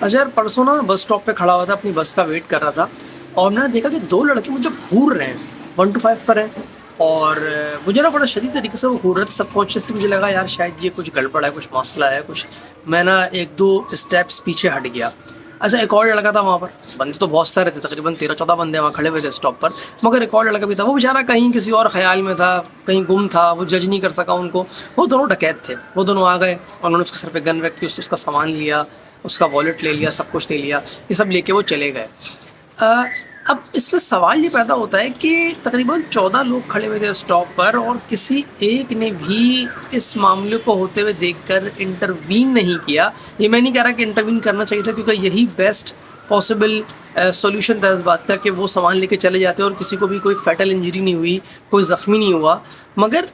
اچھا یار، پرسوں نا بس اسٹاپ پہ کھڑا ہوا تھا، اپنی بس کا ویٹ کر رہا تھا، اور میں نے دیکھا کہ دو لڑکے مجھے گھور رہے ہیں، 1 to 5 پر ہیں، اور مجھے نا بڑا شدید طریقے سے وہ گھور رہے تھے. سب کانشیسلی مجھے لگا یار شاید یہ کچھ گڑبڑ ہے، کچھ مسئلہ ہے کچھ. میں نا 1-2 اسٹیپس پیچھے ہٹ گیا. اچھا، ایک اور لڑکا تھا وہاں پر، بندے تو بہت سارے تھے، تقریباً 13-14 بندے وہاں کھڑے ہوئے تھے اسٹاپ پر، مگر ایک اور لڑکا بھی تھا. وہ بیچارہ کہیں کسی اور خیال میں تھا، کہیں گم تھا، وہ جج نہیں کر سکا ان کو. وہ دونوں ڈکیت تھے، وہ دونوں آ گئے، انہوں نے اس کے سر پہ گن رکھ کے اس کا سامان لیا، اس کا والیٹ لے لیا، سب کچھ لے لیا، یہ سب لے کے وہ چلے گئے. اب اس میں سوال یہ پیدا ہوتا ہے کہ تقریباً 14 لوگ کھڑے ہوئے تھے اسٹاپ پر، اور کسی ایک نے بھی اس معاملے کو ہوتے ہوئے دیکھ کر انٹروین نہیں کیا. یہ میں نہیں کہہ رہا کہ انٹروین کرنا چاہیے تھا، کیونکہ یہی بیسٹ پاسبل سولوشن تھا اس بات کا، کہ وہ سامان لے کے چلے جاتے اور کسی کو بھی کوئی فیٹل انجری نہیں ہوئی، کوئی زخمی نہیں ہوا. مگر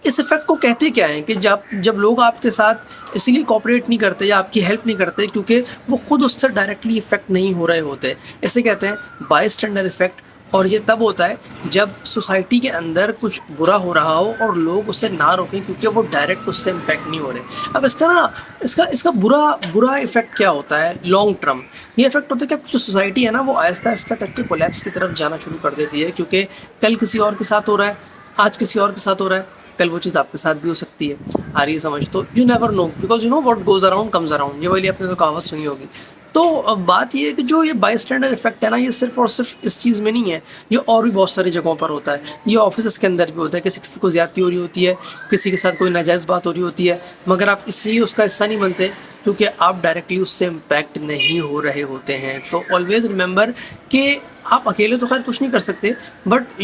اس ایفیکٹ کو کہتے کیا ہیں کہ جب لوگ آپ کے ساتھ اسی لیے کوآپریٹ نہیں کرتے یا آپ کی ہیلپ نہیں کرتے کیونکہ وہ خود اس سے ڈائریکٹلی افیکٹ نہیں ہو رہے ہوتے. اسے کہتے ہیں بائی اسٹینڈر افیکٹ. اور یہ تب ہوتا ہے جب سوسائٹی کے اندر کچھ برا ہو رہا ہو اور لوگ اسے نہ روکیں کیونکہ وہ ڈائریکٹ اس سے امپیکٹ نہیں ہو رہے. اب اس کا برا افیکٹ کیا ہوتا ہے لانگ ٹرم؟ یہ افیکٹ ہوتا ہے کہ جو سوسائٹی ہے نا، وہ آہستہ آہستہ کر کے کولیپس کی طرف جانا شروع کر دیتی ہے، کیونکہ کل کسی اور کے ساتھ ہو رہا ہے، آج کسی اور کے ساتھ ہو رہا ہے، کل وہ چیز آپ کے ساتھ بھی ہو سکتی ہے. آ رہی ہے سمجھ؟ تو you never know, because you know what goes around comes around. یہ والی آپ نے تو کہاوت سنی ہوگی. تو اب بات یہ ہے کہ جو یہ بائی اسٹینڈر افیکٹ ہے نا، یہ صرف اور صرف اس چیز میں نہیں ہے، یہ اور بھی بہت ساری جگہوں پر ہوتا ہے. یہ آفیسز کے اندر بھی ہوتا ہے، کسی کو زیادتی ہو رہی ہوتی ہے، کسی کے ساتھ کوئی ناجائز بات ہو رہی ہوتی ہے، مگر آپ اس لیے اس کا حصہ نہیں بنتے کیونکہ آپ ڈائریکٹلی اس سے امپیکٹ نہیں ہو رہے ہوتے ہیں. تو آلویز ریممبر کہ آپ اکیلے تو خیر کچھ نہیں کر سکتے، but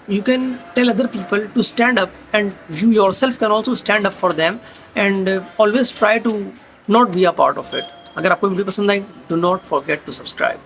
you can tell other people to stand up, and you yourself can also stand up for them, and always try to not be a part of it. اگر آپ کو ویڈیو پسند آئی، do not forget to subscribe.